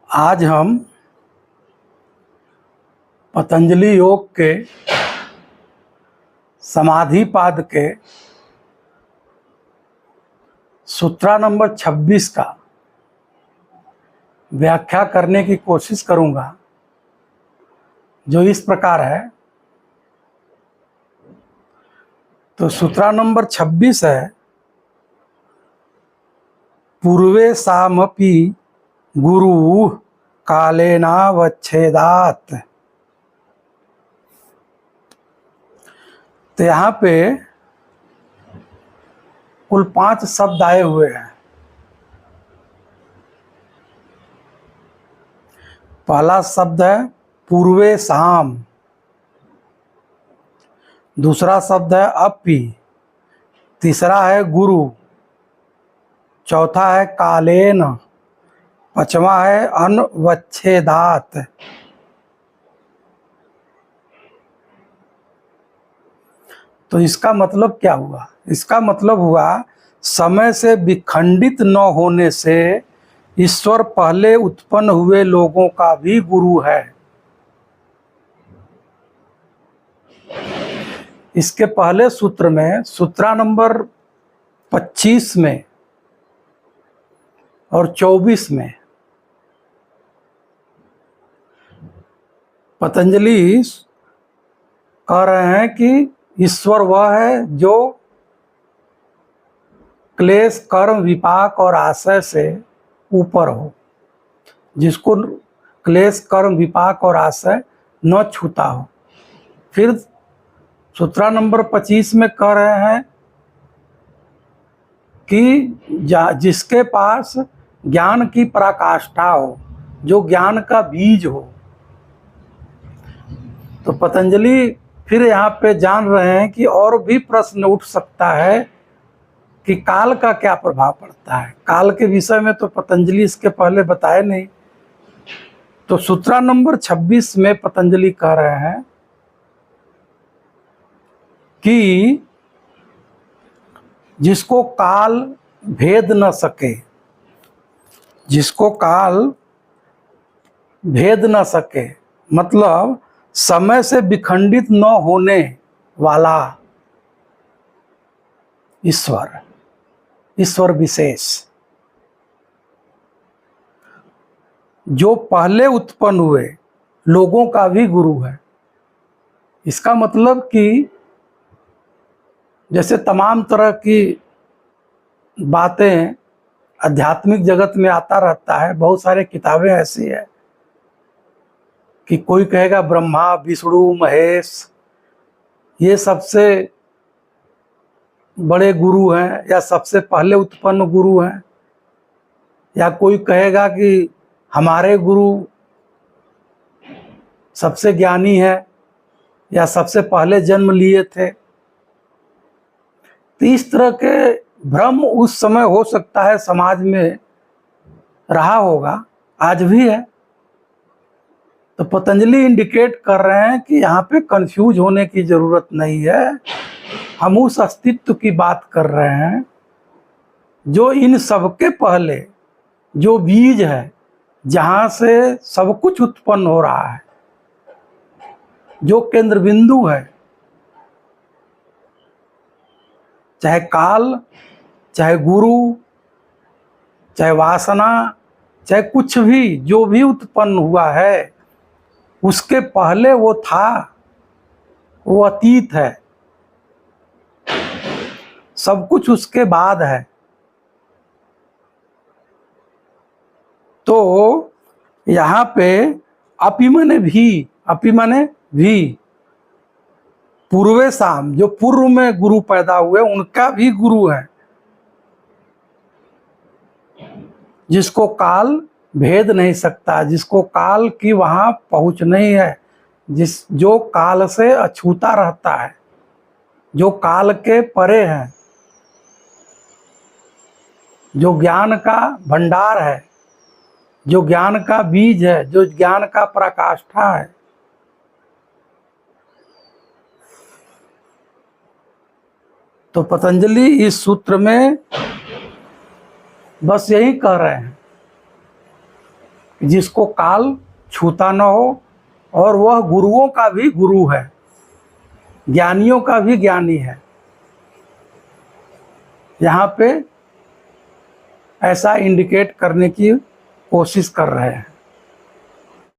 आज हम पतंजलि योग के समाधिपाद के सूत्रा नंबर 26 का व्याख्या करने की कोशिश करूंगा, जो इस प्रकार है। तो सूत्रा नंबर 26 है, पूर्वे सामपि गुरु कालेनावच्छेदात्। तो यहाँ पे कुल 5 शब्द आए हुए हैं। पहला शब्द है पूर्वे साम, दूसरा शब्द है अपि, तीसरा है गुरु, चौथा है कालेन, पांचवा है अनवच्छेदात्। तो इसका मतलब क्या हुआ? इसका मतलब हुआ समय से विखंडित न होने से ईश्वर पहले उत्पन्न हुए लोगों का भी गुरु है। इसके पहले सूत्र में, सूत्रा नंबर 25 में और 24 में पतंजलि कह रहे हैं कि ईश्वर वह है जो क्लेश, कर्म, विपाक और आशय से ऊपर हो, जिसको क्लेश, कर्म, विपाक और आशय न छूता हो। फिर सूत्रा नंबर 25 में कह रहे हैं कि जिसके पास ज्ञान की पराकाष्ठा हो, जो ज्ञान का बीज हो। तो पतंजलि फिर यहाँ पे जान रहे हैं कि और भी प्रश्न उठ सकता है कि काल का क्या प्रभाव पड़ता है। काल के विषय में तो पतंजलि इसके पहले बताए नहीं। तो सूत्रा नंबर 26 में पतंजलि कह रहे हैं कि जिसको काल भेद न सके, जिसको काल भेद न सके मतलब समय से विखंडित न होने वाला ईश्वर, ईश्वर विशेष, जो पहले उत्पन्न हुए लोगों का भी गुरु है। इसका मतलब कि जैसे तमाम तरह की बातें आध्यात्मिक जगत में आता रहता है, बहुत सारे किताबें ऐसी है कि कोई कहेगा ब्रह्मा, विष्णु, महेश ये सबसे बड़े गुरु हैं या सबसे पहले उत्पन्न गुरु हैं, या कोई कहेगा कि हमारे गुरु सबसे ज्ञानी है या सबसे पहले जन्म लिए थे। तो इस तरह के भ्रम उस समय हो सकता है समाज में रहा होगा, आज भी है। तो पतंजलि इंडिकेट कर रहे हैं कि यहाँ पे कंफ्यूज होने की जरूरत नहीं है। हम उस अस्तित्व की बात कर रहे हैं जो इन सबके पहले, जो बीज है, जहाँ से सब कुछ उत्पन्न हो रहा है, जो केंद्र बिंदु है, चाहे काल, चाहे गुरु, चाहे वासना, चाहे कुछ भी, जो भी उत्पन्न हुआ है, उसके पहले वो था, वो अतीत है। सब कुछ उसके बाद है। तो यहाँ पे अपि माने भी, अपि माने भी, पूर्वे साम, जो पूर्व में गुरु पैदा हुए उनका भी गुरु है, जिसको काल भेद नहीं सकता, जिसको काल की वहां पहुंच नहीं है, जो काल से अछूता रहता है, जो काल के परे है, जो ज्ञान का भंडार है, जो ज्ञान का बीज है, जो ज्ञान का पराकाष्ठा है। तो पतंजलि इस सूत्र में बस यही कह रहे हैं जिसको काल छूता न हो, और वह गुरुओं का भी गुरु है, ज्ञानियों का भी ज्ञानी है। यहाँ पे ऐसा इंडिकेट करने की कोशिश कर रहे हैं।